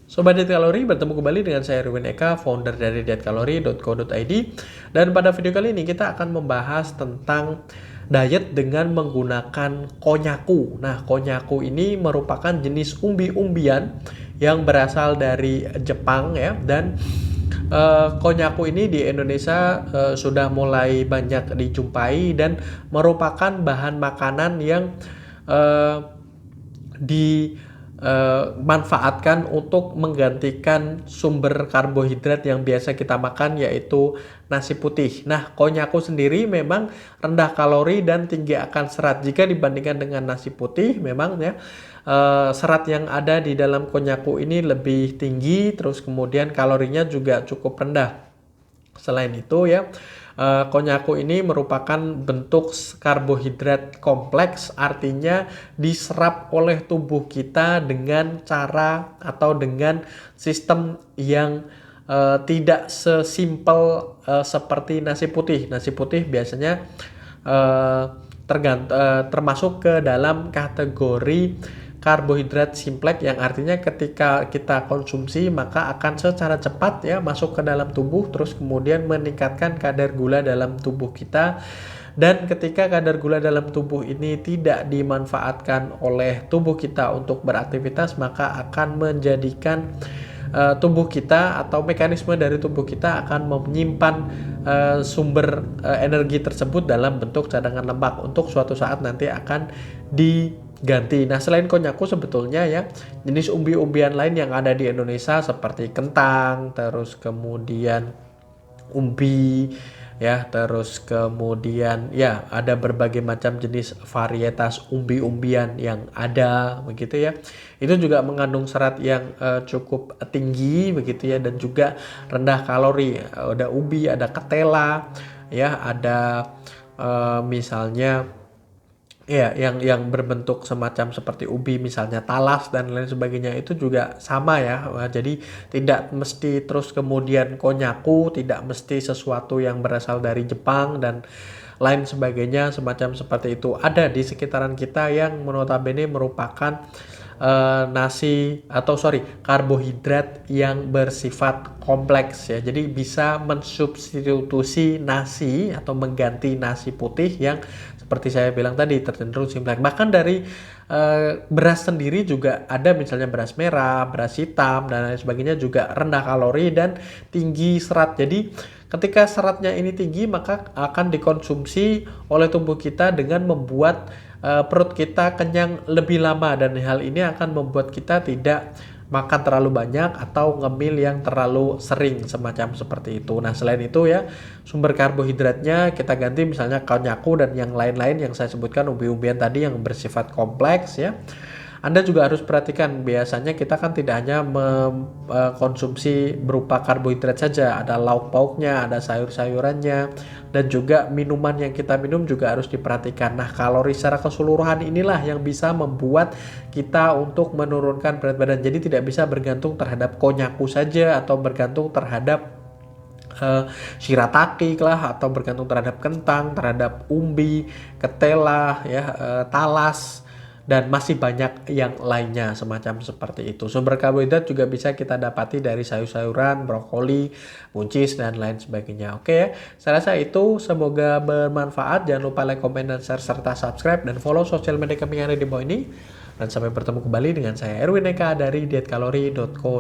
Sobat Diet Kalori, bertemu kembali dengan saya Erwin Eka, founder dari dietkalori.co.id. Dan pada video kali ini kita akan membahas tentang diet dengan menggunakan konnyaku. Nah, konnyaku ini merupakan jenis umbi-umbian yang berasal dari Jepang ya. Dan konnyaku ini di Indonesia sudah mulai banyak dijumpai dan merupakan bahan makanan yang dimanfaatkan untuk menggantikan sumber karbohidrat yang biasa kita makan, yaitu nasi putih. Nah, konnyaku sendiri memang rendah kalori dan tinggi akan serat. Jika dibandingkan dengan nasi putih, memang ya serat yang ada di dalam konnyaku ini lebih tinggi, terus kemudian kalorinya juga cukup rendah. Selain itu ya, konnyaku ini merupakan bentuk karbohidrat kompleks, artinya diserap oleh tubuh kita dengan cara atau dengan sistem yang tidak sesimpel seperti nasi putih. Nasi putih biasanya termasuk ke dalam kategori karbohidrat simpleks, yang artinya ketika kita konsumsi maka akan secara cepat ya masuk ke dalam tubuh, terus kemudian meningkatkan kadar gula dalam tubuh kita. Dan ketika kadar gula dalam tubuh ini tidak dimanfaatkan oleh tubuh kita untuk beraktivitas, maka akan menjadikan tubuh kita atau mekanisme dari tubuh kita akan menyimpan sumber energi tersebut dalam bentuk cadangan lemak untuk suatu saat nanti akan diganti. Nah, selain konnyaku sebetulnya ya, jenis umbi-umbian lain yang ada di Indonesia seperti kentang, terus kemudian umbi ya, terus kemudian ya ada berbagai macam jenis varietas umbi-umbian yang ada begitu ya. Itu juga mengandung serat yang cukup tinggi begitu ya, dan juga rendah kalori. Ada ubi, ada ketela ya, ada misalnya ya yang berbentuk semacam seperti ubi, misalnya talas dan lain sebagainya, itu juga sama ya. Jadi tidak mesti terus kemudian konnyaku, tidak mesti sesuatu yang berasal dari Jepang dan lain sebagainya semacam seperti itu. Ada di sekitaran kita yang notabene merupakan karbohidrat yang bersifat kompleks ya. Jadi bisa mensubstitusi nasi atau mengganti nasi putih yang seperti saya bilang tadi tercenderung simpleks. Bahkan dari beras sendiri juga ada, misalnya beras merah, beras hitam dan lain sebagainya, juga rendah kalori dan tinggi serat. Jadi ketika seratnya ini tinggi, maka akan dikonsumsi oleh tubuh kita dengan membuat perut kita kenyang lebih lama, dan hal ini akan membuat kita tidak makan terlalu banyak atau ngemil yang terlalu sering semacam seperti itu. Nah, selain itu ya, sumber karbohidratnya kita ganti misalnya konnyaku dan yang lain-lain yang saya sebutkan, umbi-umbian tadi yang bersifat kompleks ya. Anda juga harus perhatikan, biasanya kita kan tidak hanya mengkonsumsi berupa karbohidrat saja, ada lauk pauknya, ada sayur-sayurannya, dan juga minuman yang kita minum juga harus diperhatikan. Nah, kalori secara keseluruhan inilah yang bisa membuat kita untuk menurunkan berat badan. Jadi tidak bisa bergantung terhadap konnyaku saja, atau bergantung terhadap shirataki lah, atau bergantung terhadap kentang, terhadap umbi, ketela ya, talas, dan masih banyak yang lainnya semacam seperti itu. Sumber karbohidrat juga bisa kita dapati dari sayur-sayuran, brokoli, buncis, dan lain sebagainya. Oke ya, saya rasa itu, semoga bermanfaat. Jangan lupa like, comment, dan share, serta subscribe dan follow sosial media kami yang ada di bawah ini. Dan sampai bertemu kembali dengan saya Erwin Eka dari dietkalori.co.